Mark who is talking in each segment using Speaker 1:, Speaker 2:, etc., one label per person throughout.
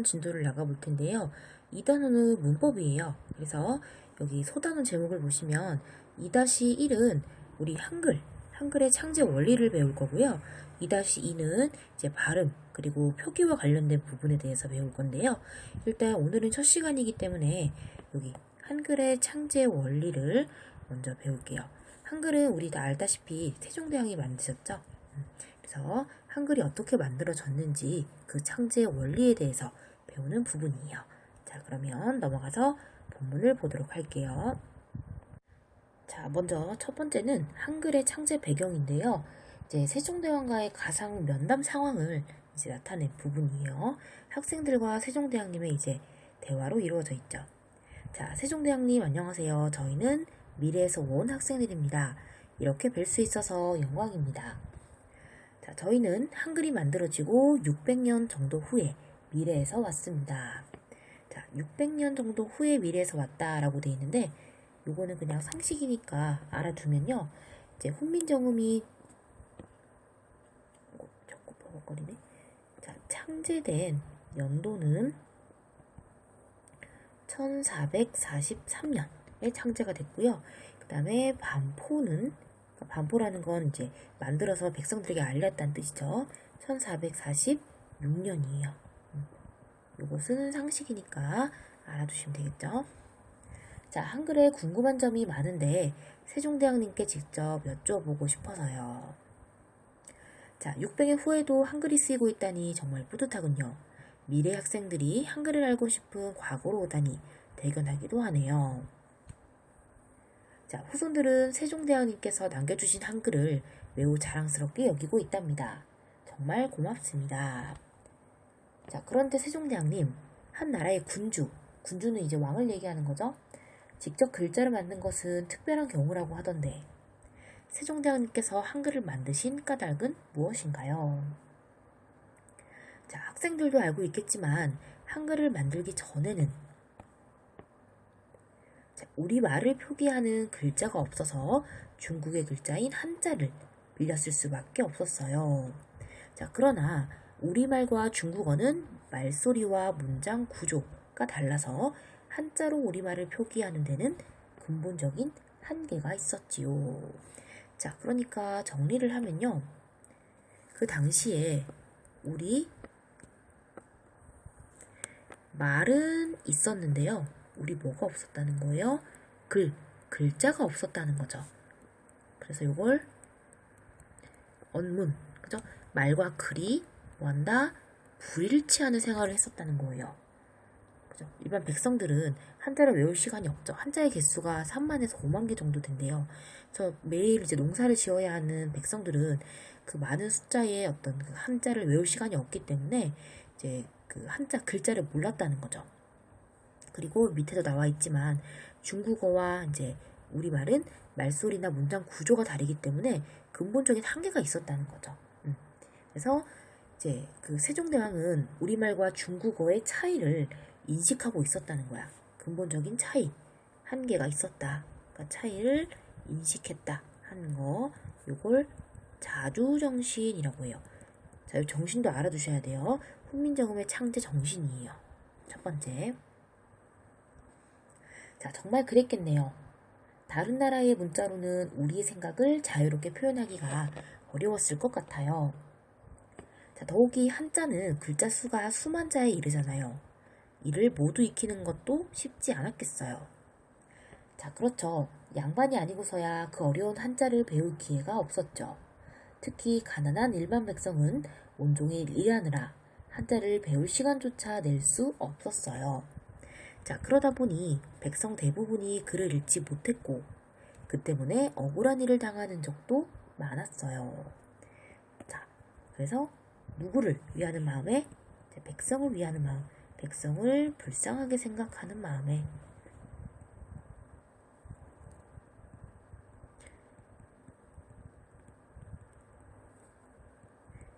Speaker 1: 한번 진도를 나가볼 텐데요. 이 단어는 문법이에요. 그래서 여기 소단원 제목을 보시면 2-1은 우리 한글의 창제 원리를 배울 거고요. 2-2는 이제 발음 그리고 표기와 관련된 부분에 대해서 배울 건데요. 일단 오늘은 첫 시간이기 때문에 여기 한글의 창제 원리를 먼저 배울게요. 한글은 우리 다 알다시피 세종대왕이 만드셨죠? 그래서 한글이 어떻게 만들어졌는지 그 창제 원리에 대해서 배우는 부분이에요. 자, 그러면 넘어가서 본문을 보도록 할게요. 자, 먼저 첫 번째는 한글의 창제 배경인데요. 이제 세종대왕과의 가상 면담 상황을 이제 나타낸 부분이에요. 학생들과 세종대왕님의 이제 대화로 이루어져 있죠. 자, 세종대왕님 안녕하세요. 저희는 미래에서 온 학생들입니다. 이렇게 뵐 수 있어서 영광입니다. 자, 저희는 한글이 만들어지고 600년 정도 후에 미래에서 왔습니다. 자, 600년 정도 후에 미래에서 왔다라고 돼 있는데 요거는 그냥 상식이니까 알아두면요. 이제 훈민정음이 자꾸 버벅거리네. 자, 창제된 연도는 1443년에 창제가 됐고요. 그 다음에 반포라는 건 이제 만들어서 백성들에게 알렸다는 뜻이죠. 1446년이에요. 요것은 상식이니까 알아두시면 되겠죠. 자, 한글에 궁금한 점이 많은데 세종대왕님께 직접 여쭤보고 싶어서요. 자, 600년 후에도 한글이 쓰이고 있다니 정말 뿌듯하군요. 미래 학생들이 한글을 알고 싶은 과거로 오다니 대견하기도 하네요. 자, 후손들은 세종대왕님께서 남겨주신 한글을 매우 자랑스럽게 여기고 있답니다. 정말 고맙습니다. 자, 그런데 세종대왕님, 한 나라의 군주는 이제 왕을 얘기하는 거죠. 직접 글자를 만든 것은 특별한 경우라고 하던데 세종대왕님께서 한글을 만드신 까닭은 무엇인가요? 자, 학생들도 알고 있겠지만 한글을 만들기 전에는 우리말을 표기하는 글자가 없어서 중국의 글자인 한자를 빌렸을 수밖에 없었어요. 자, 그러나 우리말과 중국어는 말소리와 문장 구조가 달라서 한자로 우리말을 표기하는 데는 근본적인 한계가 있었지요. 자, 그러니까 정리를 하면요. 그 당시에 우리 말은 있었는데요. 우리 뭐가 없었다는 거예요? 글자가 없었다는 거죠. 그래서 이걸 언문, 그죠? 말과 글이 뭐한다? 불일치하는 생활을 했었다는 거예요. 그죠? 일반 백성들은 한자를 외울 시간이 없죠. 한자의 개수가 3만에서 5만 개 정도 된대요. 그래서 매일 이제 농사를 지어야 하는 백성들은 그 많은 숫자의 어떤 그 한자를 외울 시간이 없기 때문에 이제 그 한자 글자를 몰랐다는 거죠. 그리고 밑에도 나와 있지만 중국어와 이제 우리말은 말소리나 문장 구조가 다르기 때문에 근본적인 한계가 있었다는 거죠. 그래서 이제 그 세종대왕은 우리말과 중국어의 차이를 인식하고 있었다는 거야. 근본적인 차이, 한계가 있었다. 그러니까 차이를 인식했다 하는 거, 요걸 자주정신이라고 해요. 자, 이 정신도 알아두셔야 돼요. 훈민정음의 창제 정신이에요. 첫 번째. 자, 정말 그랬겠네요. 다른 나라의 문자로는 우리의 생각을 자유롭게 표현하기가 어려웠을 것 같아요. 자, 더욱이 한자는 글자 수가 수만 자에 이르잖아요. 이를 모두 익히는 것도 쉽지 않았겠어요. 자, 그렇죠. 양반이 아니고서야 그 어려운 한자를 배울 기회가 없었죠. 특히 가난한 일반 백성은 온종일 일하느라 한자를 배울 시간조차 낼 수 없었어요. 자, 그러다 보니 백성 대부분이 글을 읽지 못했고 그 때문에 억울한 일을 당하는 적도 많았어요. 자, 그래서 누구를 위하는 마음에? 백성을 위하는 마음, 백성을 불쌍하게 생각하는 마음에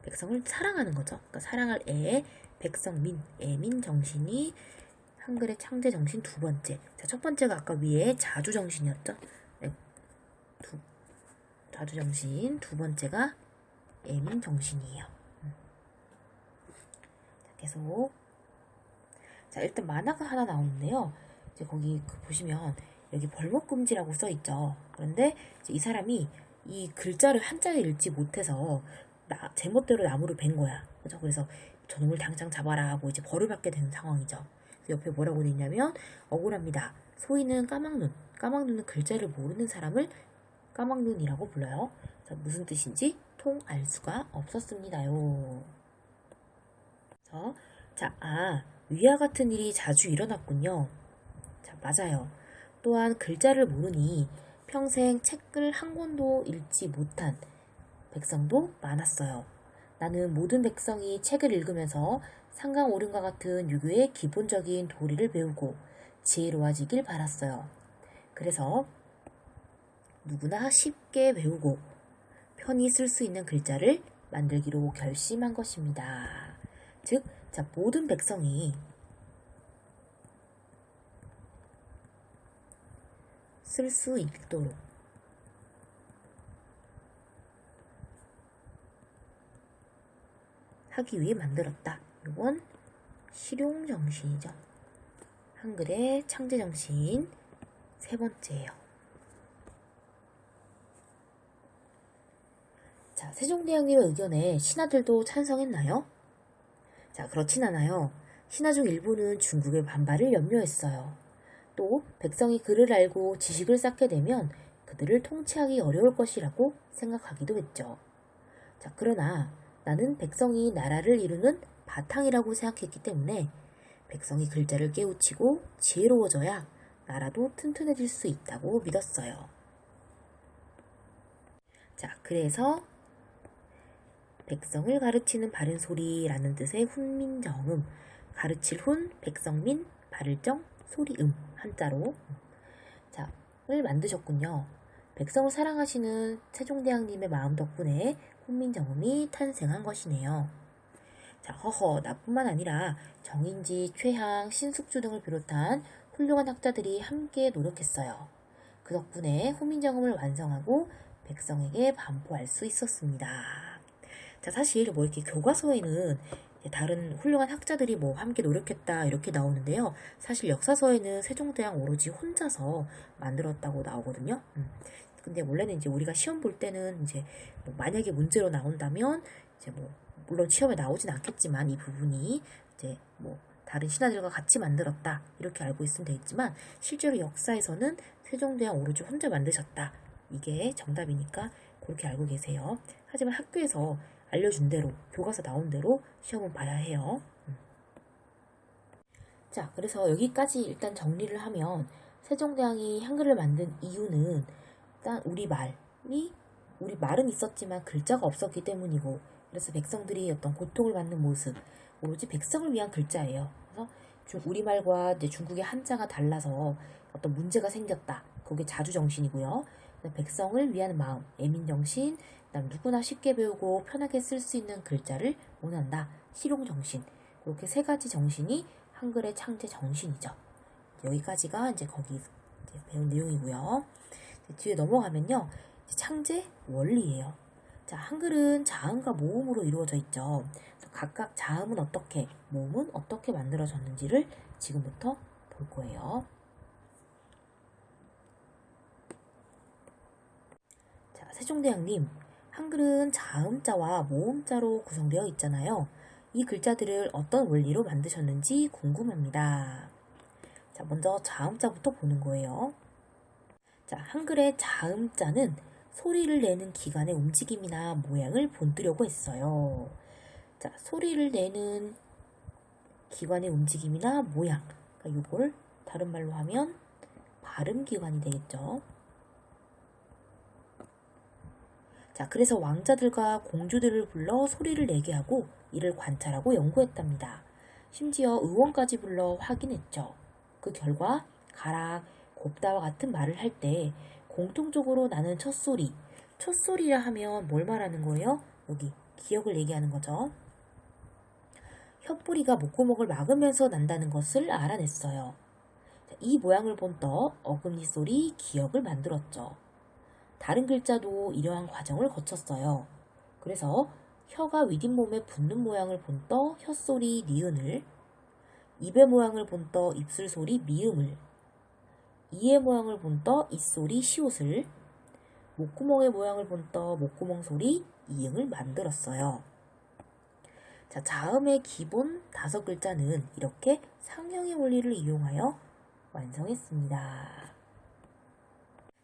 Speaker 1: 백성을 사랑하는 거죠. 그러니까 사랑할 백성민, 애민 정신이 한글의 창제 정신 두 번째. 자, 첫 번째가 아까 위에 자주 정신이었죠. 네, 자주 정신. 두 번째가 애민 정신이에요. 자, 계속 자, 일단 만화가 하나 나오는데요. 이제 거기 보시면 여기 벌목금지라고 써 있죠. 그런데 이제 이 사람이 이 글자를 한자를 읽지 못해서 제멋대로 나무를 벤 거야. 그죠? 그래서 저놈을 당장 잡아라 하고 이제 벌을 받게 되는 상황이죠. 그래서 옆에 뭐라고 돼 있냐면 억울합니다. 소희는 까막눈. 까막눈은 글자를 모르는 사람을 까막눈이라고 불러요. 자, 무슨 뜻인지 통 알 수가 없었습니다요. 위와 같은 일이 자주 일어났군요. 자, 맞아요. 또한 글자를 모르니 평생 책을 한 권도 읽지 못한 백성도 많았어요. 나는 모든 백성이 책을 읽으면서 상강 옳음과 같은 유교의 기본적인 도리를 배우고 지혜로워지길 바랐어요. 그래서 누구나 쉽게 배우고 편히 쓸 수 있는 글자를 만들기로 결심한 것입니다. 즉, 모든 백성이 쓸 수 있도록 하기 위해 만들었다. 이건 실용정신이죠. 한글의 창제정신 세 번째예요. 자, 세종대왕님의 의견에 신하들도 찬성했나요? 자, 그렇진 않아요. 신하 중 일부는 중국의 반발을 염려했어요. 또 백성이 글을 알고 지식을 쌓게 되면 그들을 통치하기 어려울 것이라고 생각하기도 했죠. 자, 그러나 나는 백성이 나라를 이루는 바탕이라고 생각했기 때문에 백성이 글자를 깨우치고 지혜로워져야 나라도 튼튼해질 수 있다고 믿었어요. 자, 그래서 백성을 가르치는 바른 소리라는 뜻의 훈민정음, 가르칠 훈, 백성민, 바를정, 소리음 한자로 을 만드셨군요. 백성을 사랑하시는 세종대왕님의 마음 덕분에 훈민정음이 탄생한 것이네요. 자, 나뿐만 아니라 정인지, 최항, 신숙주 등을 비롯한 훌륭한 학자들이 함께 노력했어요. 그 덕분에 훈민정음을 완성하고 백성에게 반포할 수 있었습니다. 자, 사실 이렇게 교과서에는 다른 훌륭한 학자들이 함께 노력했다 이렇게 나오는데요. 사실 역사서에는 세종대왕 오로지 혼자서 만들었다고 나오거든요. 근데 원래는 이제 우리가 시험 볼 때는 이제 만약에 문제로 나온다면 이제 물론 시험에 나오진 않겠지만 이 부분이 이제 다른 신하들과 같이 만들었다 이렇게 알고 있으면 되겠지만 실제로 역사에서는 세종대왕 오로지 혼자 만드셨다 이게 정답이니까 그렇게 알고 계세요. 하지만 학교에서 알려준 대로 교과서 나온 대로 시험은 봐야 해요. 자, 그래서 여기까지 일단 정리를 하면 세종대왕이 한글을 만든 이유는 일단 우리 말은 있었지만 글자가 없었기 때문이고 그래서 백성들이 어떤 고통을 받는 모습 오로지 백성을 위한 글자예요. 그래서 우리말과 이제 중국의 한자가 달라서 어떤 문제가 생겼다. 그게 자주정신이고요. 백성을 위한 마음, 애민정신, 그다음 누구나 쉽게 배우고 편하게 쓸 수 있는 글자를 원한다. 실용정신. 이렇게 세 가지 정신이 한글의 창제 정신이죠. 여기까지가 이제 거기 배운 내용이고요. 뒤에 넘어가면요. 창제 원리예요. 자, 한글은 자음과 모음으로 이루어져 있죠. 그래서 각각 자음은 어떻게, 모음은 어떻게 만들어졌는지를 지금부터 볼 거예요. 자, 세종대왕님, 한글은 자음자와 모음자로 구성되어 있잖아요. 이 글자들을 어떤 원리로 만드셨는지 궁금합니다. 자, 먼저 자음자부터 보는 거예요. 자, 한글의 자음자는 소리를 내는 기관의 움직임이나 모양을 본뜨려고 했어요. 자, 소리를 내는 기관의 움직임이나 모양. 그러니까 이걸 다른 말로 하면 발음기관이 되겠죠. 자, 그래서 왕자들과 공주들을 불러 소리를 내게 하고 이를 관찰하고 연구했답니다. 심지어 의원까지 불러 확인했죠. 그 결과 가락, 곱다와 같은 말을 할 때 공통적으로 나는 첫소리라 하면 뭘 말하는 거예요? 여기 기역을 얘기하는 거죠. 혓뿌리가 목구멍을 막으면서 난다는 것을 알아냈어요. 이 모양을 본 떡 어금니 소리 기역을 만들었죠. 다른 글자도 이러한 과정을 거쳤어요. 그래서 혀가 윗잇몸에 붙는 모양을 본 떡 혀소리 니은을 입의 모양을 본떠 입술 소리 미음을, 이의 모양을 본떠 이소리 시옷을, 목구멍의 모양을 본떠 목구멍 소리 이응을 만들었어요. 자, 자음의 기본 5글자는 이렇게 상형의 원리를 이용하여 완성했습니다.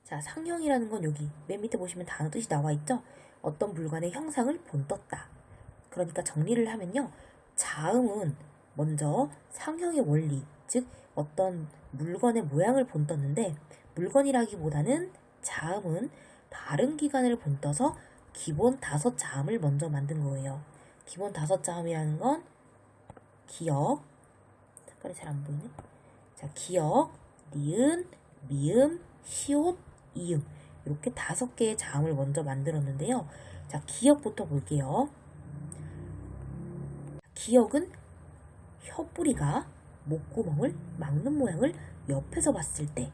Speaker 1: 자, 상형이라는 건 여기 맨 밑에 보시면 단어 뜻이 나와 있죠? 어떤 물건의 형상을 본떴다. 그러니까 정리를 하면요. 자음은 먼저 상형의 원리, 즉 어떤 물건의 모양을 본떴는데, 물건이라기보다는 자음은 발음 기관을 본떠서 기본 5자음을 먼저 만든 거예요. 기본 5자음이라는 건 기역, 색깔이 잘 안 보이네. 자, 기역, 니은, 미음, 시옷, 이응, 이렇게 5개의 자음을 먼저 만들었는데요. 자, 기역부터 볼게요. 기역은 혀뿌리가 목구멍을 막는 모양을 옆에서 봤을 때,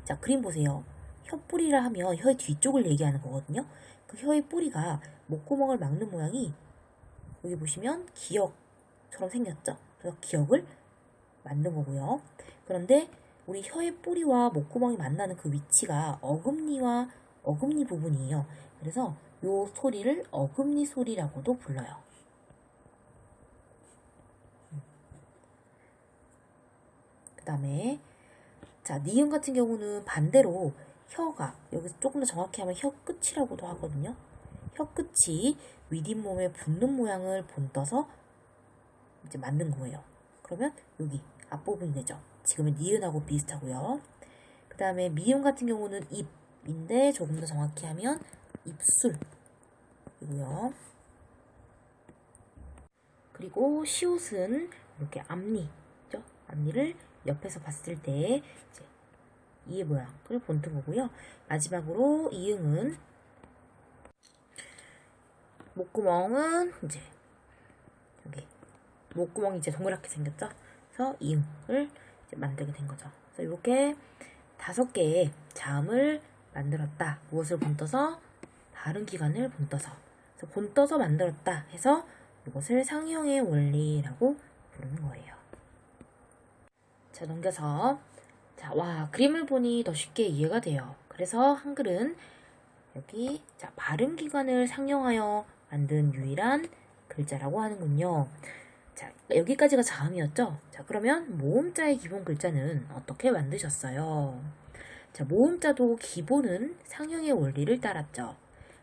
Speaker 1: 자, 그림 보세요. 혀뿌리라 하면 혀의 뒤쪽을 얘기하는 거거든요. 그 혀의 뿌리가 목구멍을 막는 모양이 여기 보시면 기역처럼 생겼죠. 그래서 기역을 만든 거고요. 그런데 우리 혀의 뿌리와 목구멍이 만나는 그 위치가 어금니와 어금니 부분이에요. 그래서 이 소리를 어금니 소리라고도 불러요. 그 다음에 자, 니은 같은 경우는 반대로 혀가 여기서 조금 더 정확히 하면 혀 끝이라고도 하거든요. 혀 끝이 윗잇몸에 붙는 모양을 본떠서 이제 만든 거예요. 그러면 여기 앞부분이 되죠. 지금의 니은하고 비슷하고요. 그 다음에 미음 같은 경우는 입인데 조금 더 정확히 하면 입술이고요. 그리고 시옷은 이렇게 앞니죠. 앞니를 옆에서 봤을 때 이제 이의 모양을 본뜬 거고요. 마지막으로 이응은 목구멍은 이제 여기 목구멍이 이제 동그랗게 생겼죠. 그래서 이응을 이제 만들게 된 거죠. 그래서 이렇게 5개의 자음을 만들었다. 무엇을 본떠서? 발음 기관을 본떠서. 그래서 본떠서 만들었다 해서 이것을 상형의 원리라고 부르는 거예요. 자, 넘겨서 자, 와, 그림을 보니 더 쉽게 이해가 돼요. 그래서 한글은 여기 자, 발음 기관을 상형하여 만든 유일한 글자라고 하는군요. 자, 여기까지가 자음이었죠? 자, 그러면 모음자의 기본 글자는 어떻게 만드셨어요? 자, 모음자도 기본은 상형의 원리를 따랐죠.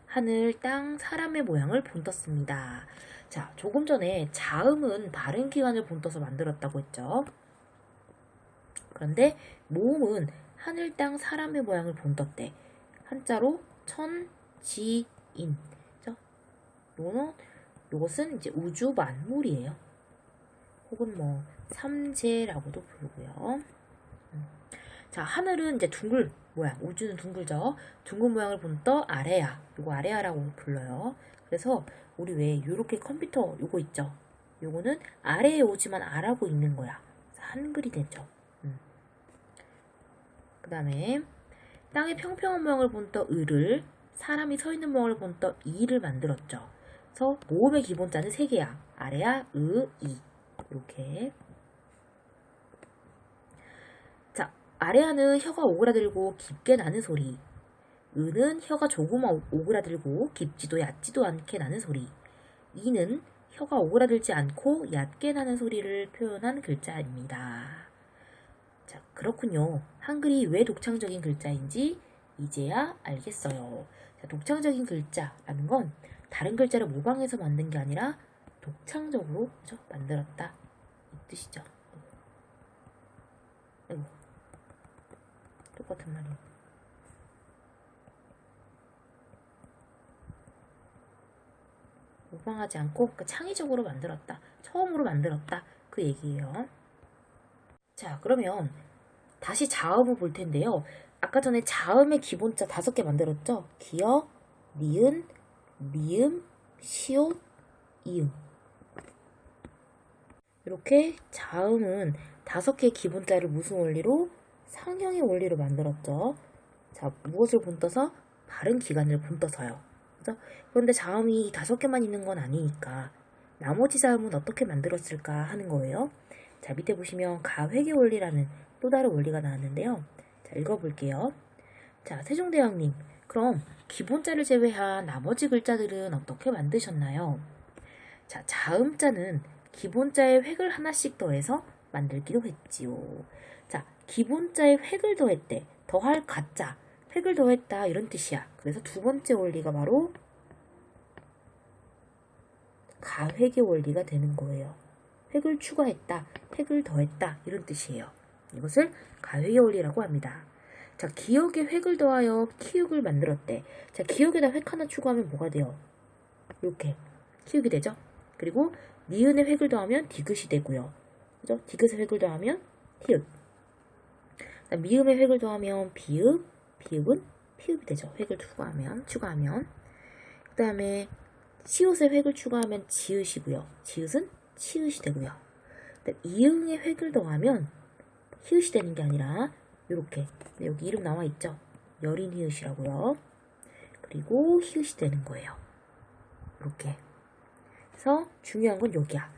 Speaker 1: 하늘, 땅, 사람의 모양을 본떴습니다. 자, 조금 전에 자음은 발음 기관을 본떠서 만들었다고 했죠. 그런데 모음은 하늘, 땅, 사람의 모양을 본떴대. 한자로 천, 지, 인. 요것은 이제 우주 만물이에요. 혹은 뭐 삼재라고도 부르고요. 자, 하늘은 이제 둥글 모양, 우주는 둥글죠. 둥근 모양을 본떠 아래야. 요거 아래야라고 불러요. 그래서 우리 왜 요렇게 컴퓨터 요거 있죠. 요거는 아래에 오지만 아라고 있는 거야. 한글이 되죠. 그 다음에 땅의 평평한 모양을 본떠 을을, 사람이 서 있는 모양을 본떠 이를 만들었죠. 그래서 모음의 기본자는 3개야. 아래야, 이. 이렇게. 자, 아래야는 혀가 오그라들고 깊게 나는 소리. 은은 혀가 조금 오그라들고 깊지도 얕지도 않게 나는 소리. 이는 혀가 오그라들지 않고 얕게 나는 소리를 표현한 글자입니다. 자, 그렇군요. 한글이 왜 독창적인 글자인지 이제야 알겠어요. 자, 독창적인 글자라는 건 다른 글자를 모방해서 만든 게 아니라 독창적으로 그죠? 만들었다 이 뜻이죠. 아이고, 똑같은 말이에요. 모방하지 않고 그러니까 창의적으로 만들었다. 처음으로 만들었다. 그 얘기예요. 자, 그러면 다시 자음을 볼 텐데요. 아까 전에 자음의 기본자 5개 만들었죠? 기역, 니은, 미음, 시옷, 이응. 이렇게 자음은 5개의 기본자를 무슨 원리로? 상형의 원리로 만들었죠. 자, 무엇을 본떠서? 발음 기관을 본떠서요. 그죠? 그런데 자음이 5개만 있는 건 아니니까 나머지 자음은 어떻게 만들었을까 하는 거예요. 자, 밑에 보시면 가회계 원리라는 또 다른 원리가 나왔는데요. 자, 읽어볼게요. 자, 세종대왕님, 그럼 기본자를 제외한 나머지 글자들은 어떻게 만드셨나요? 자, 자음자는 기본자에 획을 하나씩 더해서 만들기로 했지요. 자, 기본자에 획을 더했대. 더할 가짜, 획을 더했다 이런 뜻이야. 그래서 두 번째 원리가 바로 가획의 원리가 되는 거예요. 획을 추가했다, 획을 더했다 이런 뜻이에요. 이것을 가획의 원리라고 합니다. 자, 기역에 획을 더하여 키읔을 만들었대. 자, 기역에다 획 하나 추가하면 뭐가 돼요? 이렇게 키읔이 되죠. 그리고 니은에 획을 더하면 디귿이 되고요. 그죠? 디귿에 획을 더하면 티읕. 미음에 획을 더하면 비읍, 비읍은 피읍이 되죠. 획을 추가하면. 그 다음에 시옷에 획을 추가하면 지읒이고요. 지읒은 치읒이 되고요. 이응에 획을 더하면 히읗이 되는 게 아니라 이렇게 여기 이름 나와 있죠. 여린 히읗이라고요. 그리고 히읗이 되는 거예요. 이렇게. 그래서 중요한 건 여기야.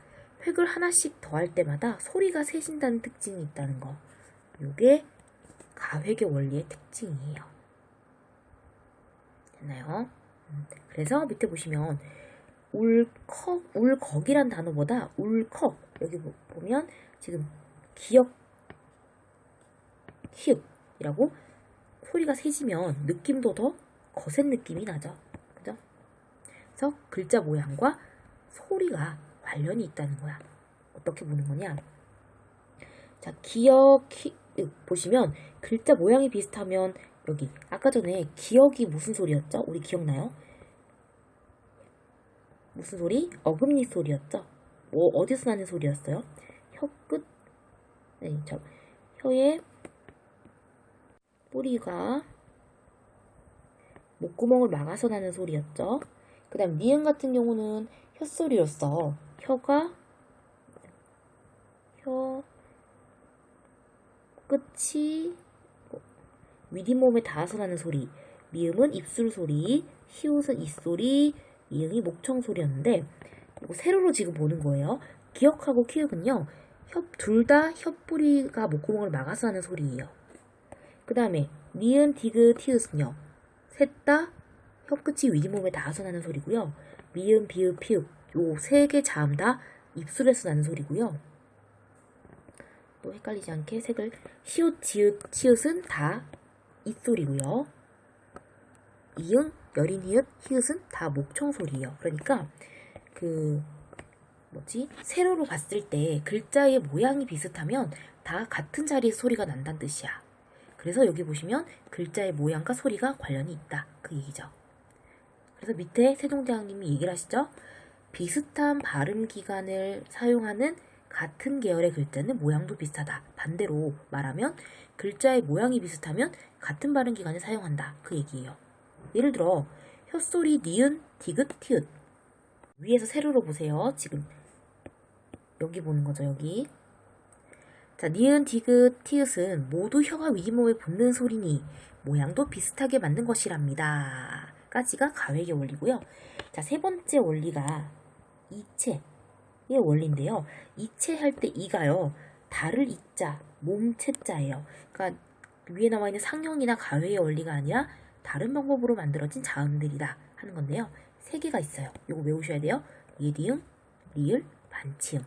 Speaker 1: 획을 하나씩 더할 때마다 소리가 세진다는 특징이 있다는 거. 이게 가획의 원리의 특징이에요. 됐나요? 그래서 밑에 보시면 울컥이란 단어보다 울컥 여기 보면 지금 기역 히읗이라고 소리가 세지면 느낌도 더 거센 느낌이 나죠. 그죠? 그래서 글자 모양과 소리가 관련이 있다는 거야. 어떻게 보는 거냐? 자, 기역 보시면 글자 모양이 비슷하면 여기 아까 전에 기역이 무슨 소리였죠? 우리 기억나요? 무슨 소리? 어금니 소리였죠? 어디서 나는 소리였어요? 혀끝, 네, 혀의 뿌리가 목구멍을 막아서 나는 소리였죠? 그 다음 니은 같은 경우는 혀소리로서 혀 끝이 윗잇몸에 닿아서 나는 소리. 미음은 입술 소리, 히읗은 입소리, 이응이 목청 소리였는데 이거 세로로 지금 보는 거예요. 기역하고 키읔은요. 둘 다 혀뿌리가 목구멍을 막아서 하는 소리예요. 그 다음에 니은, 디귿, 티읕은요. 셋 다 혀끝이 윗몸에 닿아서 나는 소리고요. 미음, 비읍, 피읍 요 세 개 자음 다 입술에서 나는 소리고요. 또 헷갈리지 않게 색을 시옷, 지읒, 치읒은 다 입소리고요. 이응, 여린 히읗, 히읗은 다 목청 소리예요. 그러니까 세로로 봤을 때 글자의 모양이 비슷하면 다 같은 자리에서 소리가 난다는 뜻이야. 그래서 여기 보시면 글자의 모양과 소리가 관련이 있다. 그 얘기죠. 그래서 밑에 세종대왕님이 얘기를 하시죠. 비슷한 발음 기간을 사용하는 같은 계열의 글자는 모양도 비슷하다. 반대로 말하면 글자의 모양이 비슷하면 같은 발음 기간을 사용한다. 그 얘기예요. 예를 들어 혓소리 니은, 디귿, 티읕 위에서 세로로 보세요. 지금 여기 보는 거죠. 여기. 자, 니은, 디귿, 티읕은 모두 혀가 윗몸에 붙는 소리니 모양도 비슷하게 만든 것이랍니다. 까지가 가획의 원리고요. 자, 세 번째 원리가 이체의 원리인데요. 이체할 때 이가요. 달을 이자, 몸체자예요. 그러니까 위에 나와 있는 상형이나 가회의 원리가 아니라 다른 방법으로 만들어진 자음들이다 하는 건데요. 세 개가 있어요. 이거 외우셔야 돼요. 예디음, 리을, 반치음.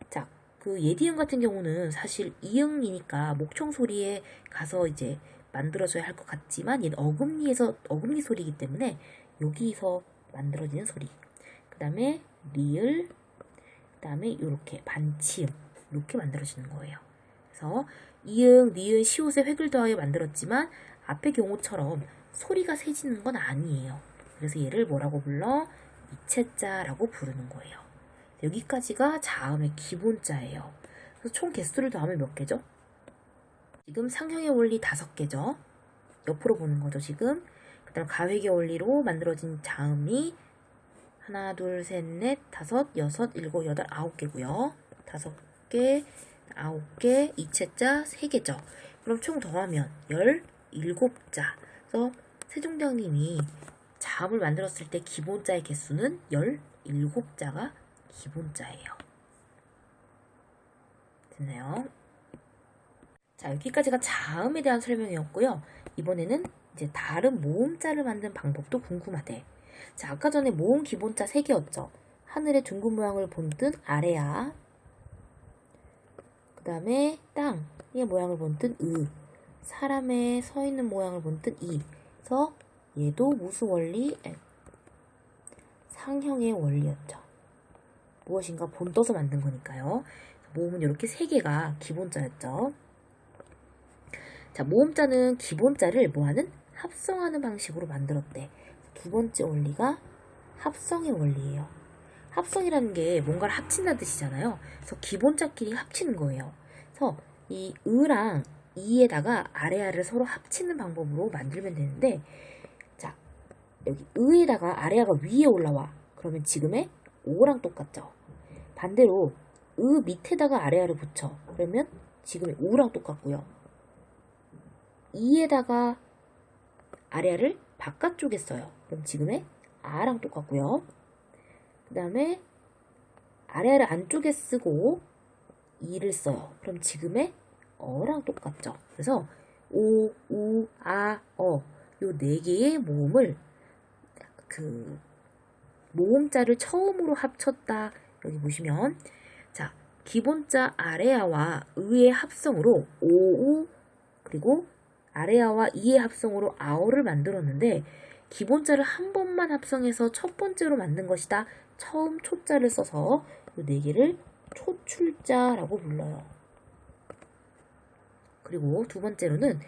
Speaker 1: 자, 그 예디음 같은 경우는 사실 이응이니까 목청 소리에 가서 이제 만들어져야 할 것 같지만 얘는 어금니 소리이기 때문에 여기서 만들어지는 소리. 그 다음에 리을, 그 다음에 이렇게 반치음 이렇게 만들어지는 거예요. 그래서 이응, 니은, 시옷에 획을 더하여 만들었지만 앞의 경우처럼 소리가 세지는 건 아니에요. 그래서 얘를 뭐라고 불러? 이체자라고 부르는 거예요. 여기까지가 자음의 기본자예요. 그래서 총 개수를 더하면 몇 개죠? 지금 상형의 원리 5개죠. 옆으로 보는 거죠, 지금. 그 다음 가획의 원리로 만들어진 자음이 하나, 둘, 셋, 넷, 다섯, 여섯, 일곱, 여덟, 9개고요. 5개, 9개, 이체자 3개죠. 그럼 총 더하면 17자. 그래서 세종대왕님이 자음을 만들었을 때 기본자의 개수는 17자가 기본자예요. 됐나요? 자, 여기까지가 자음에 대한 설명이었고요. 이번에는 이제 다른 모음자를 만든 방법도 궁금하대. 자, 아까 전에 모음 기본자 3개였죠. 하늘의 둥근 모양을 본 뜻 아래야. 그 다음에 땅의 모양을 본 뜻 으. 사람의 서 있는 모양을 본 뜻 이. 그래서 얘도 무슨 원리? 상형의 원리였죠. 무엇인가 본떠서 만든 거니까요. 모음은 이렇게 3개가 기본자였죠. 자, 모음자는 기본자를 뭐하는? 합성하는 방식으로 만들었대. 두 번째 원리가 합성의 원리예요. 합성이라는 게 뭔가를 합친다는 뜻이잖아요. 그래서 기본자끼리 합치는 거예요. 그래서 이 으랑 이에다가 아래아를 서로 합치는 방법으로 만들면 되는데, 자, 여기 으에다가 아래아가 위에 올라와. 그러면 지금의 오랑 똑같죠. 반대로 으 밑에다가 아래아를 붙여. 그러면 지금의 우랑 똑같고요. 이에다가 아래아를 바깥쪽에 써요. 그럼 지금의 아랑 똑같고요. 그 다음에 아래아를 안쪽에 쓰고 이를 써요. 그럼 지금의 어랑 똑같죠. 그래서 오, 우, 아, 어 요 4개의 모음을 모음자를 처음으로 합쳤다. 여기 보시면 자, 기본자 아래아와 의의 합성으로 오우 그리고 아래아와 이의 합성으로 아어를 만들었는데 기본자를 한 번만 합성해서 첫 번째로 만든 것이다. 처음 초자를 써서 이 4개를 초출자라고 불러요. 그리고 두 번째로는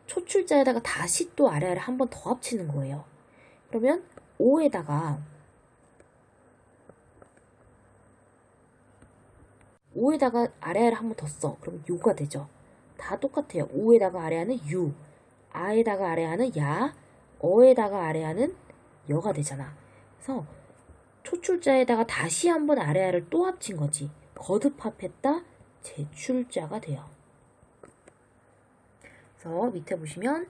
Speaker 1: 초출자에다가 다시 또 아래아를 한 번 더 합치는 거예요. 그러면 오에다가 아래아를 한 번 더 써. 그럼 요가 되죠. 다 똑같아요. 오에다가 아래아는 유, 아에다가 아래아는 야, 어에다가 아래아는 여가 되잖아. 그래서 초출자에다가 다시 한번 아래아를 또 합친 거지. 거듭합했다 제출자가 돼요. 그래서 밑에 보시면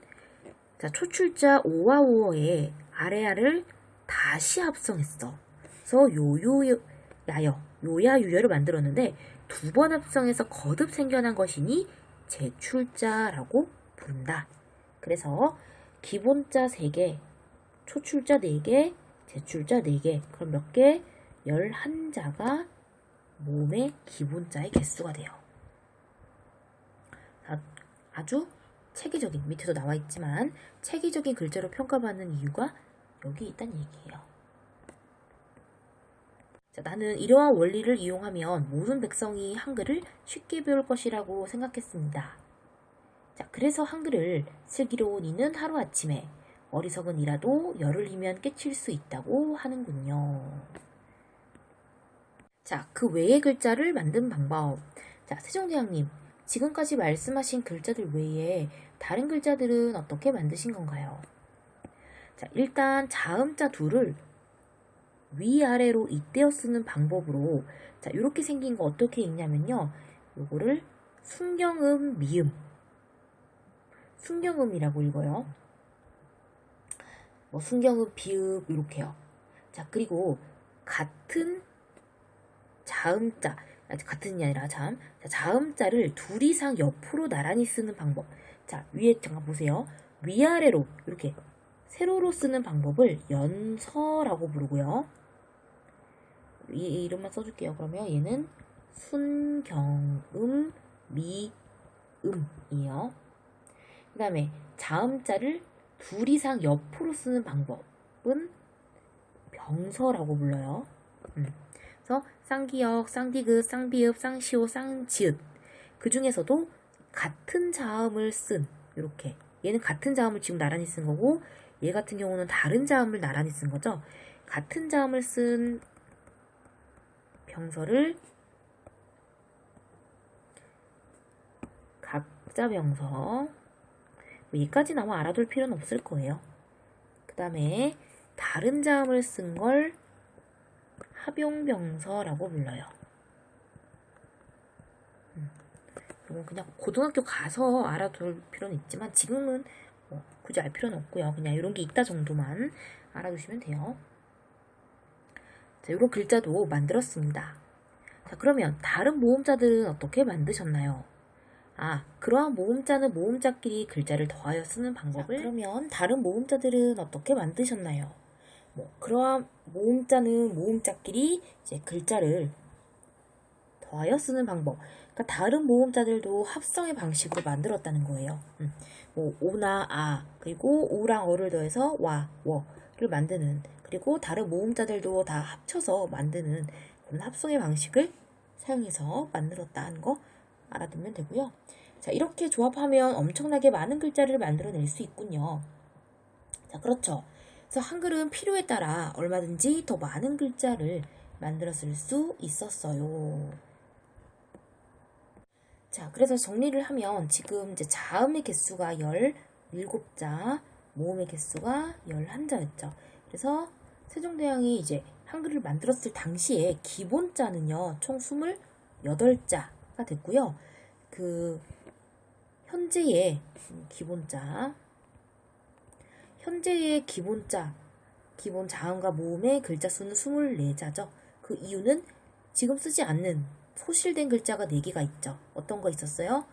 Speaker 1: 자, 초출자 오와 오어에 아래아를 다시 합성했어. 그래서 요요야여, 요야유여를 만들었는데 두 번 합성해서 거듭 생겨난 것이니 제출자라고 부른다. 그래서 기본자 3개, 초출자 4개, 제출자 4개. 그럼 몇 개? 11자가 모음의 기본자의 개수가 돼요. 아주 체계적인, 밑에도 나와 있지만 체계적인 글자로 평가받는 이유가 여기 있다는 얘기예요. 자, 나는 이러한 원리를 이용하면 모든 백성이 한글을 쉽게 배울 것이라고 생각했습니다. 자, 그래서 한글을 슬기로 온 이는 하루아침에 어리석은 이라도 열을 이면 깨칠 수 있다고 하는군요. 자, 그 외의 글자를 만든 방법. 자, 세종대왕님, 지금까지 말씀하신 글자들 외에 다른 글자들은 어떻게 만드신 건가요? 자, 일단 자음자 둘을 위아래로 잇대어 쓰는 방법으로 자, 이렇게 생긴 거 어떻게 읽냐면요. 요거를 순경음 미음 순경음이라고 읽어요. 뭐 순경음 비읍 이렇게요. 자, 그리고 같은 자음자 같은이 아니라 자음자를 둘 이상 옆으로 나란히 쓰는 방법. 자, 위에 잠깐 보세요. 위아래로 이렇게 세로로 쓰는 방법을 연서라고 부르고요. 이 이름만 써줄게요. 그러면 얘는 순경음 미음이에요. 그 다음에 자음자를 둘 이상 옆으로 쓰는 방법은 병서라고 불러요. 그래서 쌍기역, 쌍디귿, 쌍비읍, 쌍시오, 쌍지읒 그 중에서도 같은 자음을 쓴 이렇게 얘는 같은 자음을 지금 나란히 쓴 거고 얘 같은 경우는 다른 자음을 나란히 쓴 거죠. 같은 자음을 쓴 병서를 각자병서 여기까지는 아마 알아둘 필요는 없을 거예요. 그 다음에 다른 자음을 쓴 걸 합용병서라고 불러요. 이건 그냥 고등학교 가서 알아둘 필요는 있지만 지금은 뭐 굳이 알 필요는 없고요. 그냥 이런 게 있다 정도만 알아두시면 돼요. 자, 이런 글자도 만들었습니다. 자, 그러면 다른 모음자들은 어떻게 만드셨나요? 그러한 모음자는 모음자끼리 글자를 더하여 쓰는 방법을. 자, 그러면 다른 모음자들은 어떻게 만드셨나요? 그러한 모음자는 모음자끼리 이제 글자를 더하여 쓰는 방법. 그러니까 다른 모음자들도 합성의 방식으로 만들었다는 거예요. 오나 아, 그리고 우랑 어를 더해서 와, 워를 만드는, 그리고 다른 모음자들도 다 합쳐서 만드는 그런 합성의 방식을 사용해서 만들었다는 거 알아두면 되고요. 자, 이렇게 조합하면 엄청나게 많은 글자를 만들어낼 수 있군요. 자, 그렇죠. 그래서 한글은 필요에 따라 얼마든지 더 많은 글자를 만들어 쓸 수 있었어요. 자, 그래서 정리를 하면 지금 이제 자음의 개수가 17자, 모음의 개수가 11자였죠. 그래서 세종대왕이 이제 한글을 만들었을 당시에 기본자는요, 총 28자가 됐고요. 그 현재의 기본자, 기본 자음과 모음의 글자 수는 24자죠. 그 이유는 지금 쓰지 않는 소실된 글자가 4개가 있죠. 어떤 거 있었어요?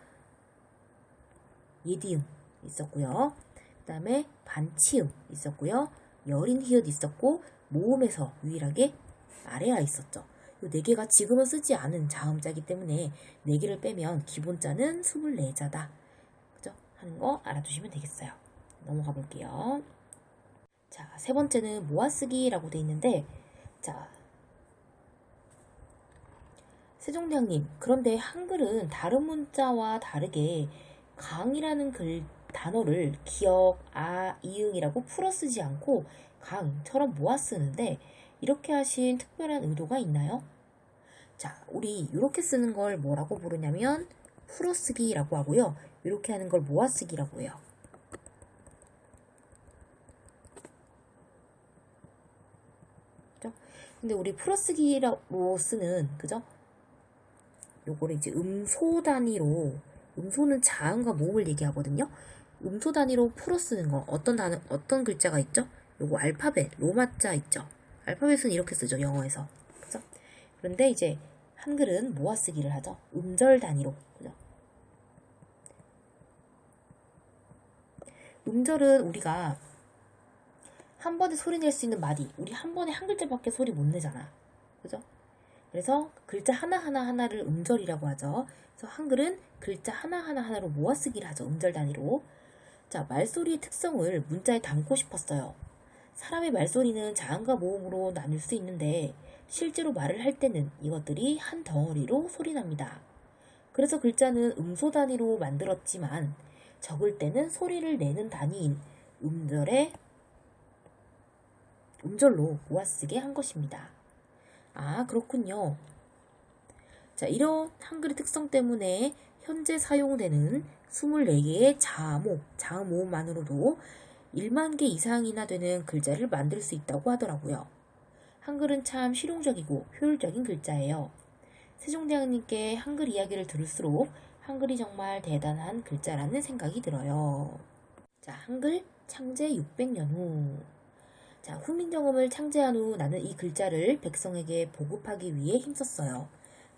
Speaker 1: 예디음 있었고요. 그 다음에 반치음 있었고요. 여린 히읗 있었고, 모음에서 유일하게 아래아 있었죠. 이 4개가 지금은 쓰지 않은 자음자이기 때문에 4개를 빼면 기본자는 24자다. 그죠? 하는 거 알아두시면 되겠어요. 넘어가 볼게요. 자, 세 번째는 모아쓰기라고 돼 있는데, 자, 세종대왕님, 그런데 한글은 다른 문자와 다르게 강이라는 단어를 기역, 이응이라고 풀어 쓰지 않고 강처럼 모아 쓰는데 이렇게 하신 특별한 의도가 있나요? 자, 우리 이렇게 쓰는 걸 뭐라고 부르냐면 풀어쓰기라고 하고요. 이렇게 하는 걸 모아쓰기라고 해요. 그죠? 근데 우리 풀어쓰기로 쓰는, 그죠? 요거를 이제 음소 단위로, 음소는 자음과 모음을 얘기하거든요. 음소 단위로 풀어 쓰는 거, 어떤 글자가 있죠? 요거 알파벳, 로마자 있죠? 알파벳은 이렇게 쓰죠, 영어에서. 그죠? 그런데 이제 한글은 모아쓰기를 하죠. 음절 단위로. 그죠? 음절은 우리가 한 번에 소리 낼 수 있는 마디, 우리 한 번에 한 글자밖에 소리 못 내잖아. 그죠? 그래서 글자 하나를 음절이라고 하죠. 그래서 한글은 글자 하나로 모아쓰기를 하죠. 음절 단위로. 자, 말소리의 특성을 문자에 담고 싶었어요. 사람의 말소리는 자음과 모음으로 나눌 수 있는데 실제로 말을 할 때는 이것들이 한 덩어리로 소리납니다. 그래서 글자는 음소 단위로 만들었지만 적을 때는 소리를 내는 단위인 음절로 모아쓰게 한 것입니다. 그렇군요. 자, 이런 한글의 특성 때문에 현재 사용되는 24개의 자음 모음만으로도 1만 개 이상이나 되는 글자를 만들 수 있다고 하더라고요. 한글은 참 실용적이고 효율적인 글자예요. 세종대왕님께 한글 이야기를 들을수록 한글이 정말 대단한 글자라는 생각이 들어요. 자, 한글 창제 600년 후. 자, 훈민정음을 창제한 후 나는 이 글자를 백성에게 보급하기 위해 힘썼어요.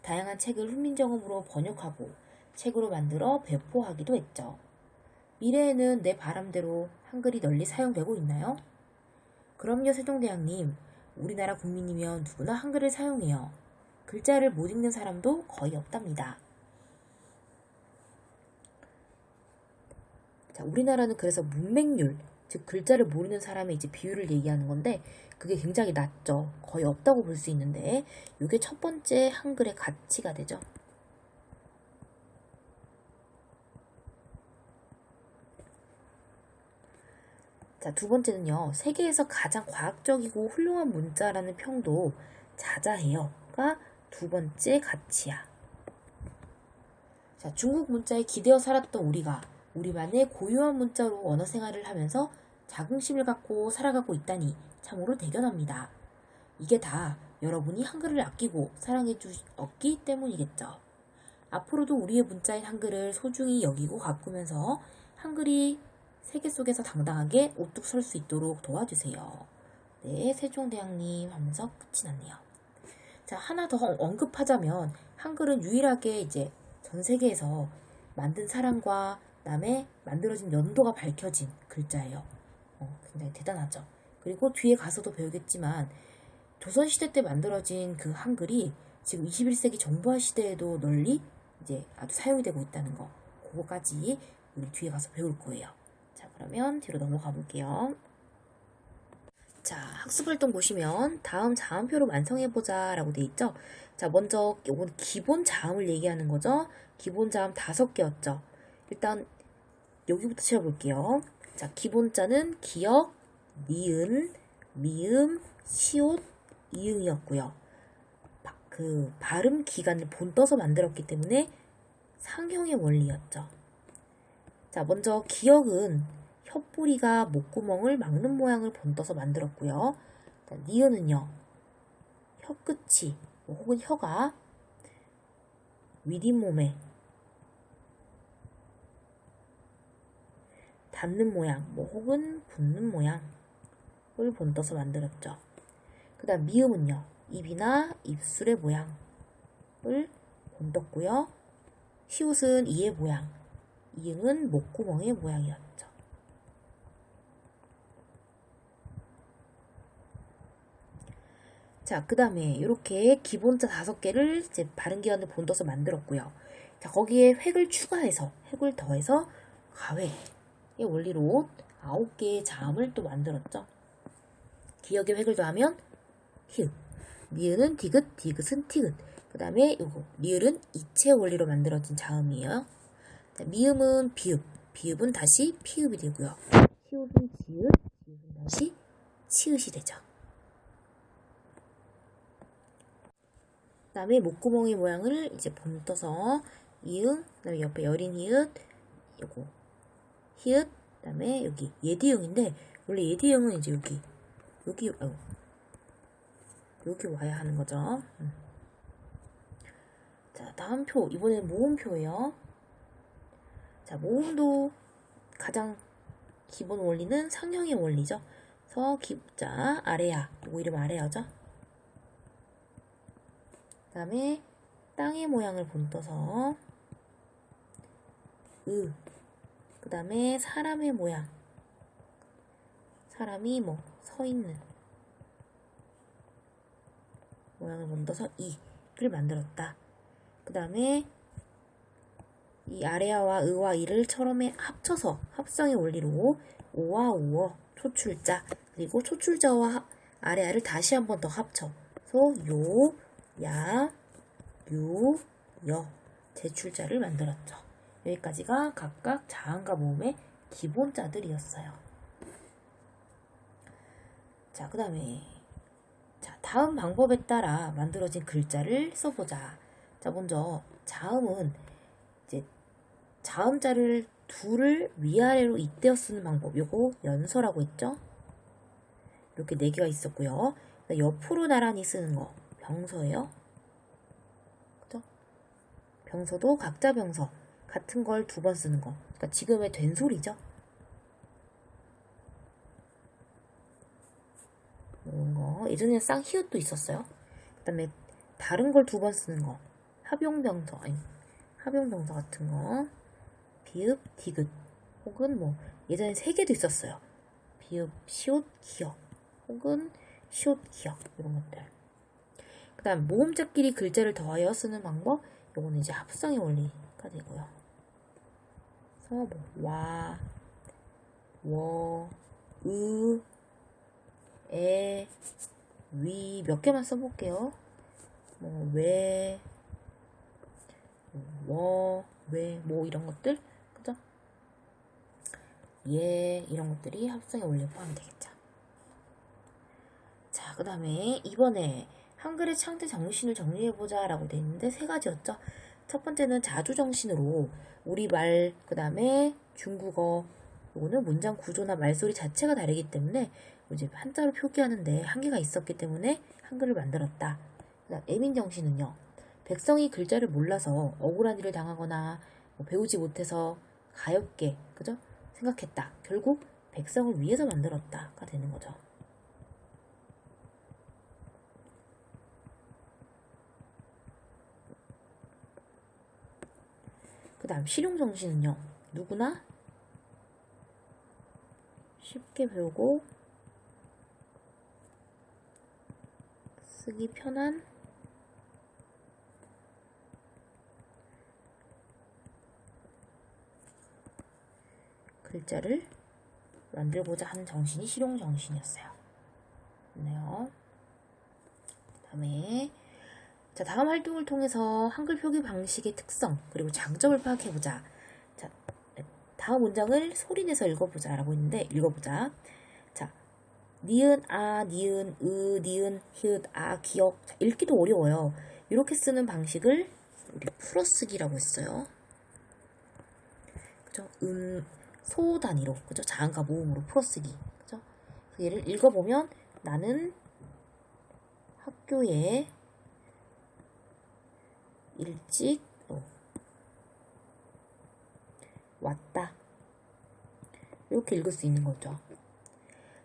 Speaker 1: 다양한 책을 훈민정음으로 번역하고 책으로 만들어 배포하기도 했죠. 미래에는 내 바람대로 한글이 널리 사용되고 있나요? 그럼요, 세종대왕님. 우리나라 국민이면 누구나 한글을 사용해요. 글자를 못 읽는 사람도 거의 없답니다. 자, 우리나라는 그래서 문맹률, 즉 글자를 모르는 사람의 이제 비율을 얘기하는 건데 그게 굉장히 낮죠. 거의 없다고 볼 수 있는데 이게 첫 번째 한글의 가치가 되죠. 자, 두 번째는요. 세계에서 가장 과학적이고 훌륭한 문자라는 평도 자자해요가 두 번째 가치야. 자, 중국 문자에 기대어 살았던 우리가 우리만의 고유한 문자로 언어 생활을 하면서 자긍심을 갖고 살아가고 있다니 참으로 대견합니다. 이게 다 여러분이 한글을 아끼고 사랑해 주었기 때문이겠죠. 앞으로도 우리의 문자인 한글을 소중히 여기고 가꾸면서 한글이 세계 속에서 당당하게 우뚝 설 수 있도록 도와주세요. 네, 세종대왕님 하면서 끝이 났네요. 자, 하나 더 언급하자면 한글은 유일하게 이제 전 세계에서 만든 사람과 그다음에 만들어진 연도가 밝혀진 글자예요. 굉장히 대단하죠. 그리고 뒤에 가서도 배우겠지만 조선시대 때 만들어진 그 한글이 지금 21세기 정보화 시대에도 널리 이제 아주 사용이 되고 있다는 거. 그거까지 우리 뒤에 가서 배울 거예요. 자, 그러면 뒤로 넘어가 볼게요. 자, 학습활동 보시면 다음 자음표로 완성해보자 라고 돼 있죠. 자, 먼저 이건 기본 자음을 얘기하는 거죠. 기본 자음 5개였죠. 일단 여기부터 채워볼게요. 자, 기본 자는 기역, 니은, 미음, 시옷, 이응이었고요. 그 발음 기간을 본떠서 만들었기 때문에 상형의 원리였죠. 자, 먼저 기역은 혓뿌리가 목구멍을 막는 모양을 본떠서 만들었고요. 자, 니은은요, 혀끝이 혹은 혀가 윗잇몸에 닿는 모양, 혹은 붙는 모양을 본떠서 만들었죠. 그 다음 미음은요, 입이나 입술의 모양을 본떴고요. 시옷은 이의 모양, 이응은 목구멍의 모양이었죠. 자, 그 다음에 이렇게 기본자 5개를 이제 바른 기간을 본떠서 만들었고요. 자, 거기에 획을 추가해서, 획을 더해서 가회의 원리로 9개의 자음을 또 만들었죠. 기역에 획을 더하면 히읗, 니은은 디귿, 디귿은 티귿. 그 다음에 이거 리을은 이체 원리로 만들어진 자음이에요. 자, 미음은 비읍, 비읍은 다시 피읍이 되고요. 시옷은 지읒, 지읒은 다시 치읒이 되죠. 그 다음에 목구멍의 모양을 이제 본떠서 이응, 그 다음에 옆에 여린 히읗, 요거 히읗, 그 다음에 여기 예디응인데 원래 예디응은 이제 여기 와야 하는 거죠. 자, 다음 표, 이번엔 모음표예요. 자, 모음도 가장 기본 원리는 상형의 원리죠. 서, 기자, 아래야, 이거 이름 아래야죠. 그 다음에 땅의 모양을 본떠서 그 다음에 사람의 모양, 사람이 서 있는 모양을 본떠서 이를 만들었다. 그 다음에 이 아래야와 의와 이를 처음에 합쳐서 합성의 원리로 오와 우어, 초출자, 그리고 초출자와 아래야를 다시 한 번 더 합쳐서 요, 야, 유, 여, 제출자를 만들었죠. 여기까지가 각각 자음과 모음의 기본자들이었어요. 자, 그 다음에 다음 방법에 따라 만들어진 글자를 써보자. 자, 먼저 자음은 이제 자음자를 둘을 위아래로 잇대어 쓰는 방법, 요거 연서라고 했죠. 이렇게 4개가 있었고요. 옆으로 나란히 쓰는 거 병서예요. 그죠? 병서도 각자 병서 같은 걸 2번 쓰는 거. 그러니까 지금의 된소리죠. 이런 거. 예전에 쌍히읗도 있었어요. 그 다음에 다른 걸 2번 쓰는 거. 합용병서 같은 거. 비읍, 디귿. 혹은 예전에 3개도 있었어요. 비읍, 시옷, 기역. 혹은 시옷, 기역. 이런 것들. 그 다음 모음자끼리 글자를 더하여 쓰는 방법. 요거는 이제 합성의 원리가 되고요. 그래서 와, 워, 으, 에, 위 몇 개만 써볼게요. 왜, 왜, 이런 것들, 그죠? 예, 이런 것들이 합성의 원리에 포함이 되겠죠. 자, 그 다음에 이번에 한글의 창제 정신을 정리해보자 라고 되어 있는데 3가지였죠. 첫 번째는 자주 정신으로 우리말, 그 다음에 중국어, 요거는 문장 구조나 말소리 자체가 다르기 때문에 이제 한자로 표기하는데 한계가 있었기 때문에 한글을 만들었다. 그다음 애민 정신은요, 백성이 글자를 몰라서 억울한 일을 당하거나 배우지 못해서 가엾게, 그죠? 생각했다. 결국 백성을 위해서 만들었다가 되는 거죠. 그 다음 실용정신은요. 누구나 쉽게 배우고 쓰기 편한 글자를 만들고자 하는 정신이 실용정신이었어요. 네요. 다음 활동을 통해서 한글 표기 방식의 특성 그리고 장점을 파악해보자. 자, 다음 문장을 소리내서 읽어보자라고 했는데 읽어보자. 자, 니은, 아, 니은, 으, 니은, 히읗, 아, 기억. 자, 읽기도 어려워요. 이렇게 쓰는 방식을 우리 풀어쓰기라고 했어요. 그죠? 소 단위로, 그죠? 자음과 모음으로 풀어쓰기. 그죠? 얘를 읽어보면 나는 학교에 일찍 왔다. 이렇게 읽을 수 있는 거죠.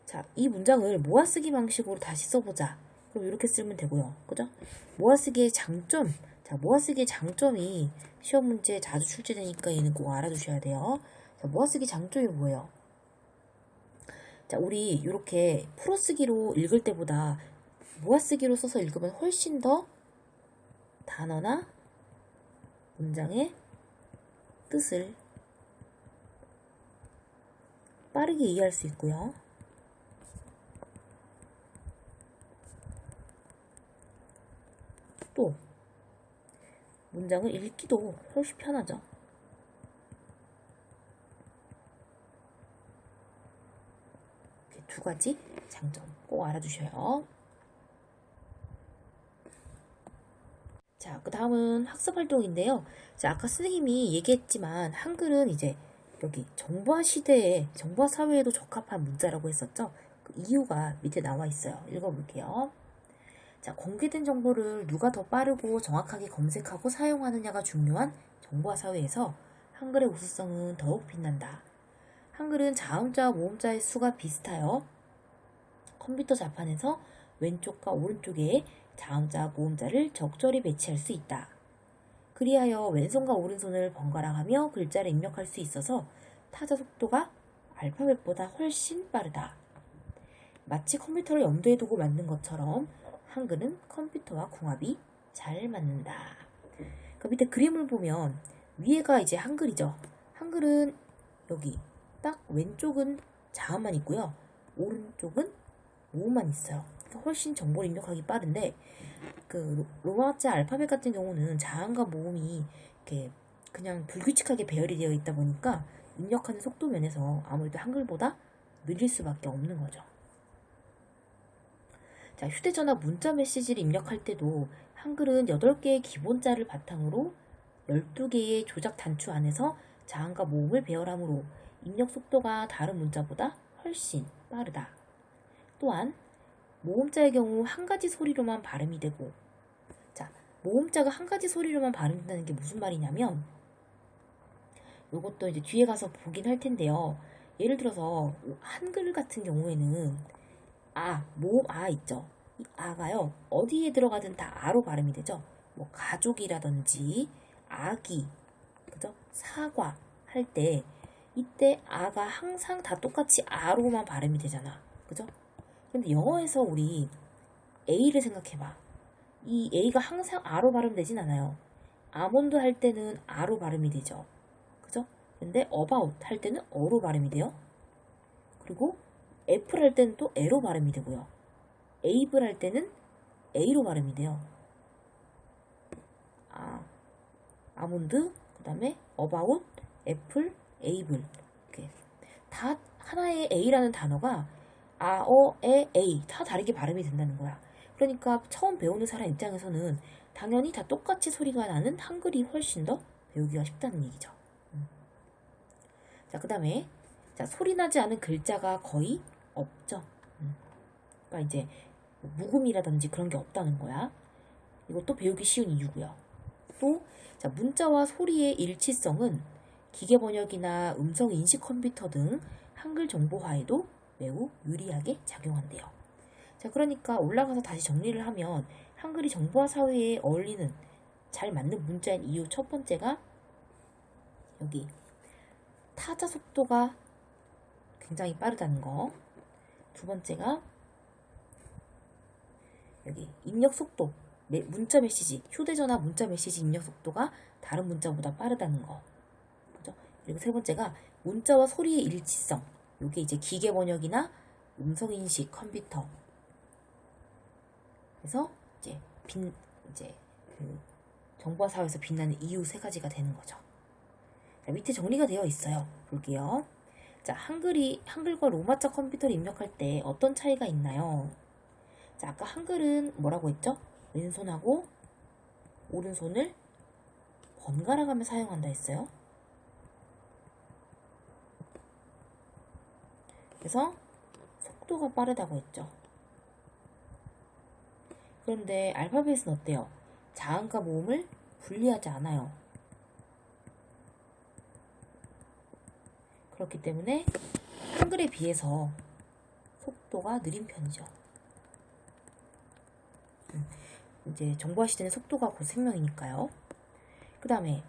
Speaker 1: 자, 이 문장을 모아쓰기 방식으로 다시 써보자. 그럼 이렇게 쓰면 되고요. 그죠? 모아쓰기의 장점. 자, 모아쓰기의 장점이 시험 문제에 자주 출제되니까 얘는 꼭 알아두셔야 돼요. 자, 모아쓰기 장점이 뭐예요? 자, 우리 이렇게 풀어쓰기로 읽을 때보다 모아쓰기로 써서 읽으면 훨씬 더 단어나 문장의 뜻을 빠르게 이해할 수 있고요. 또 문장을 읽기도 훨씬 편하죠. 이렇게 두 가지 장점 꼭 알아두셔요. 자, 그 다음은 학습활동인데요. 자, 아까 선생님이 얘기했지만 한글은 이제 여기 정보화 시대에, 정보화 사회에도 적합한 문자라고 했었죠. 그 이유가 밑에 나와 있어요. 읽어볼게요. 자, 공개된 정보를 누가 더 빠르고 정확하게 검색하고 사용하느냐가 중요한 정보화 사회에서 한글의 우수성은 더욱 빛난다. 한글은 자음자와 모음자의 수가 비슷하여 컴퓨터 자판에서 왼쪽과 오른쪽에 자음자, 모음자를 적절히 배치할 수 있다. 그리하여 왼손과 오른손을 번갈아 가며 글자를 입력할 수 있어서 타자 속도가 알파벳보다 훨씬 빠르다. 마치 컴퓨터를 염두에 두고 만든 것처럼 한글은 컴퓨터와 궁합이 잘 맞는다. 그 밑에 그림을 보면 위에가 이제 한글이죠. 한글은 여기 딱 왼쪽은 자음만 있고요. 오른쪽은 모음만 있어요. 훨씬 정보를 입력하기 빠른데 그 로마자 알파벳 같은 경우는 자음과 모음이 이렇게 그냥 불규칙하게 배열이 되어 있다 보니까 입력하는 속도 면에서 아무래도 한글보다 느릴 수밖에 없는 거죠. 자, 휴대전화 문자 메시지를 입력할 때도 한글은 8개의 기본자를 바탕으로 12개의 조작 단추 안에서 자음과 모음을 배열하므로 입력 속도가 다른 문자보다 훨씬 빠르다. 또한 모음자의 경우 한 가지 소리로만 발음이 되고, 자, 모음자가 한 가지 소리로만 발음된다는 게 무슨 말이냐면, 요것도 이제 뒤에 가서 보긴 할 텐데요. 예를 들어서 한글 같은 경우에는 모음 아 있죠. 이 아가요, 어디에 들어가든 다 아로 발음이 되죠. 뭐 가족이라든지 아기, 그죠? 사과 할 때 이때 아가 항상 다 똑같이 아로만 발음이 되잖아. 그죠? 근데 영어에서 우리 A를 생각해봐. 이 A가 항상 아로 발음되진 않아요. 아몬드 할 때는 아로 발음이 되죠. 그죠? 근데 about 할 때는 어로 발음이 돼요. 그리고 애플 할 때는 또 에로 발음이 되고요. 에이블 할 때는 A로 발음이 돼요. 아몬드, 그 다음에 about, 애플, 에이블. 이렇게 다 하나의 A라는 단어가 에, A 다 다르게 발음이 된다는 거야. 그러니까 처음 배우는 사람 입장에서는 당연히 다 똑같이 소리가 나는 한글이 훨씬 더 배우기가 쉽다는 얘기죠. 자, 그 다음에 소리 나지 않은 글자가 거의 없죠. 그러니까 이제 묵음이라든지 그런 게 없다는 거야. 이것도 배우기 쉬운 이유고요. 또 문자와 소리의 일치성은 기계 번역이나 음성 인식 컴퓨터 등 한글 정보화에도 매우 유리하게 작용한대요. 자, 그러니까 올라가서 다시 정리를 하면 한글이 정보화 사회에 어울리는 잘 맞는 문자인 이유 첫 번째가 여기 타자 속도가 굉장히 빠르다는 거. 두 번째가 여기 입력 속도, 문자 메시지, 휴대전화 문자 메시지 입력 속도가 다른 문자보다 빠르다는 거. 그죠? 그리고 세 번째가 문자와 소리의 일치성. 이게 이제 기계 번역이나 음성 인식 컴퓨터. 그래서 이제 그 정보화 사회에서 빛나는 이유 세 가지가 되는 거죠. 자, 밑에 정리가 되어 있어요. 볼게요. 자, 한글과 로마자 컴퓨터를 입력할 때 어떤 차이가 있나요? 자, 아까 한글은 뭐라고 했죠? 왼손하고 오른손을 번갈아 가며 사용한다 했어요. 그래서 속도가 빠르다고 했죠. 그런데 알파벳은 어때요? 자음과 모음을 분리하지 않아요. 그렇기 때문에 한글에 비해서 속도가 느린 편이죠. 이제 정보화 시대는 속도가 곧 생명이니까요. 그 다음에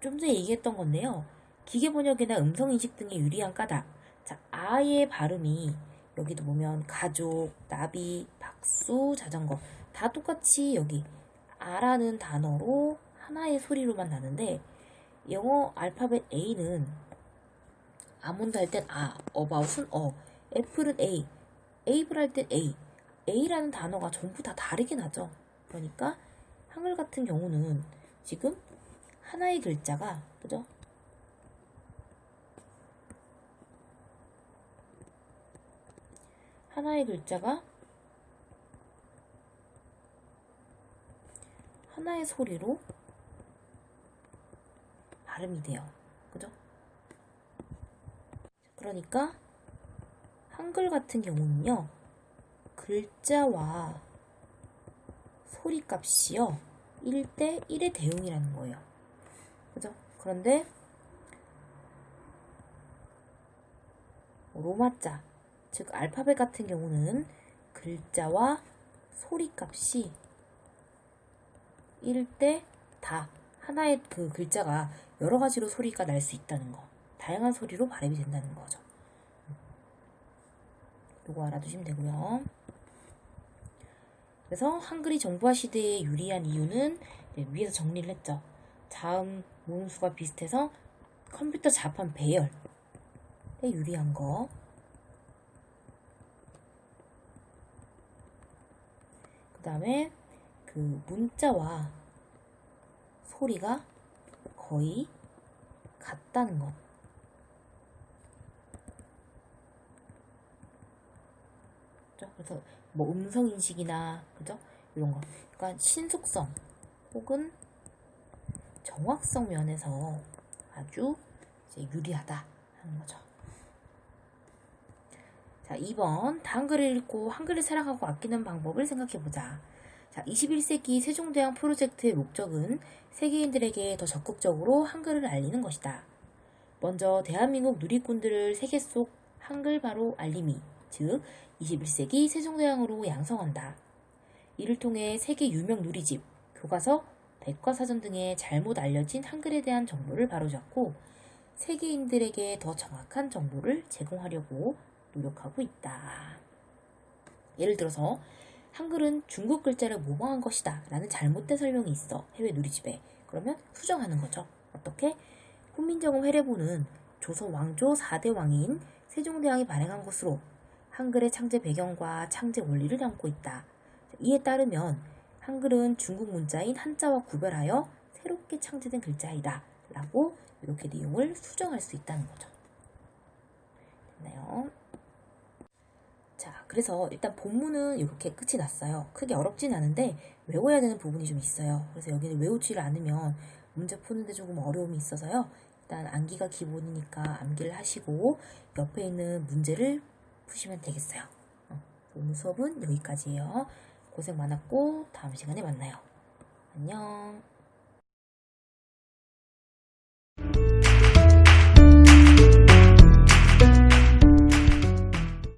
Speaker 1: 좀 전에 얘기했던 건데요. 기계 번역이나 음성 인식 등에 유리한 까닭. 자, 아의 발음이 여기도 보면 가족, 나비, 박수, 자전거 다 똑같이 여기 아라는 단어로 하나의 소리로만 나는데 영어 알파벳 A는 아몬드 할 땐 아, about은 애플은 A, 에이블 할 땐 A, A라는 단어가 전부 다 다르게 나죠. 그러니까 한글 같은 경우는 지금 하나의 글자가 그죠? 하나의 글자가 하나의 소리로 발음이 돼요. 그죠? 그러니까 한글 같은 경우는요. 글자와 소리값이요. 1대 1의 대응이라는 거예요. 그죠? 그런데 로마자, 즉 알파벳 같은 경우는 글자와 소리값이 1대 다 하나의 그 글자가 여러 가지로 소리가 날 수 있다는 거. 다양한 소리로 발음이 된다는 거죠. 요거 알아두시면 되고요. 그래서 한글이 정보화 시대에 유리한 이유는 위에서 정리를 했죠. 자음, 모음수가 비슷해서 컴퓨터 자판 배열에 유리한 거. 그 다음에 그 문자와 소리가 거의 같다는 것. 그래서 뭐 음성 인식이나 그죠? 이런 거. 그러니까 신속성 혹은 정확성 면에서 아주 이제 유리하다 하는 거죠. 자, 2번 한글을 읽고 한글을 사랑하고 아끼는 방법을 생각해보자. 자, 21세기 세종대왕 프로젝트의 목적은 세계인들에게 더 적극적으로 한글을 알리는 것이다. 먼저 대한민국 누리꾼들을 세계 속 한글 바로 알림이, 즉 21세기 세종대왕으로 양성한다. 이를 통해 세계 유명 누리집, 교과서, 백과사전 등의 잘못 알려진 한글에 대한 정보를 바로잡고 세계인들에게 더 정확한 정보를 제공하려고 노력하고 있다. 예를 들어서 한글은 중국 글자를 모방한 것이다 라는 잘못된 설명이 있어, 해외 누리집에. 그러면 수정하는 거죠. 어떻게? 훈민정음 회례본은 조선 왕조 4대 왕인 세종대왕이 발행한 것으로 한글의 창제 배경과 창제 원리를 담고 있다. 이에 따르면 한글은 중국 문자인 한자와 구별하여 새롭게 창제된 글자이다 라고 이렇게 내용을 수정할 수 있다는 거죠. 됐나요? 자, 그래서 일단 본문은 이렇게 끝이 났어요. 크게 어렵진 않은데 외워야 되는 부분이 좀 있어요. 그래서 여기는 외우지를 않으면 문제 푸는데 조금 어려움이 있어서요. 일단 암기가 기본이니까 암기를 하시고 옆에 있는 문제를 푸시면 되겠어요. 오늘 수업은 여기까지예요. 고생 많았고 다음 시간에 만나요. 안녕.